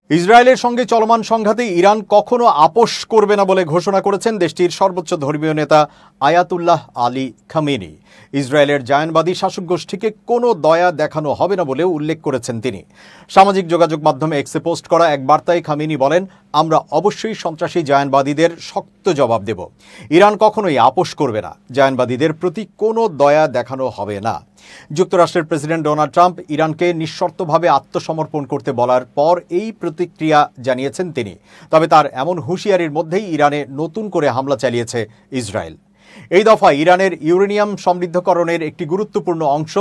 ইসরায়েলের সঙ্গে চলমান সংঘাতে ইরান কখনো আপোষ করবে না বলে ঘোষণা করেছেন দেশটির সর্বোচ্চ ধর্মীয় নেতা আয়াতুল্লাহ আলী খামেনি। ইসরায়েলের জায়নবাদী শাসক গোষ্ঠীকে কোনো দয়া দেখানো হবে না বলেও উল্লেখ করেছেন তিনি। সামাজিক যোগাযোগ মাধ্যমে এক্সে পোস্ট করা এক বার্তায় খামেনি বলেন, আমরা অবশ্যই সন্ত্রাসী জায়নবাদীদের শক্ত জবাব দেব। ইরান কখনোই আপোষ করবে না, জায়নবাদীদের প্রতি কোনো দয়া দেখানো হবে না। যুক্তরাষ্ট্রের প্রেসিডেন্ট ডোনাল্ড ট্রাম্প ইরানকে নিঃশর্তভাবে আত্মসমর্পণ করতে বলার পর এই প্রতিক্রিয়া জানিয়েছেন তিনি। তবে তার এমন হুঁশিয়ারির মধ্যেই ইরানে নতুন করে হামলা চালিয়েছে ইসরায়েল। এই দফায় ইরানের ইউরেনিয়াম সমৃদ্ধকরণের একটি গুরুত্বপূর্ণ অংশ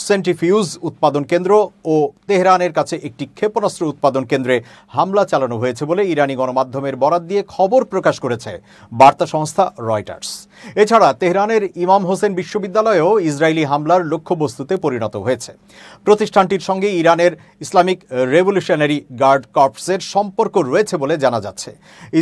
সেন্ট্রিফিউজ উৎপাদন কেন্দ্র ও তেহরানের কাছে একটি ক্ষেপণাস্ত্র উৎপাদন কেন্দ্রে হামলা চালানো হয়েছে বলে ইরানি গণমাধ্যমের বরাত দিয়ে খবর প্রকাশ করেছে বার্তা সংস্থা রয়টার্স। এছাড়া তেহরানের ইমাম হোসেন বিশ্ববিদ্যালয়েও ইসরায়েলি হামলার লক্ষ্যবস্তুতে পরিণত হয়েছে। প্রতিষ্ঠানটির সঙ্গে ইরানের ইসলামিক রেভলিউশনারি গার্ড কর্পসের সম্পর্ক রয়েছে বলে জানা যাচ্ছে।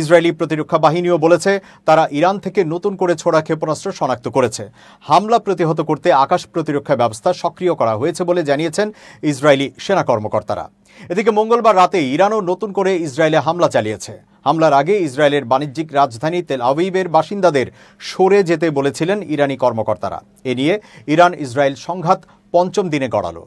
ইসরায়েলি প্রতিরক্ষা বাহিনীও বলেছে তারা ইরান থেকে নতুন করে ছোড়া ক্ষেপণাস্ত্র শনাক্ত করেছে। হামলা প্রতিহত করতে আকাশ প্রতিরক্ষা ব্যবস্থা সক্রিয় করা হয়েছে বলে জানিয়েছেন ইসরায়েলি সেনা কর্মকর্তারা। এদিকে মঙ্গলবার রাতে ইরানও নতুন করে ইসরায়েলে হামলা চালিয়েছে। হামলার আগে ইসরায়েলের বাণিজ্যিক রাজধানী তেল আবিবের বাসিন্দাদের সরে যেতে বলেছিলেন ইরানি কর্মকর্তারা। এ নিয়ে ইরান ইসরায়েল সংঘাত পঞ্চম দিনে গড়ালো।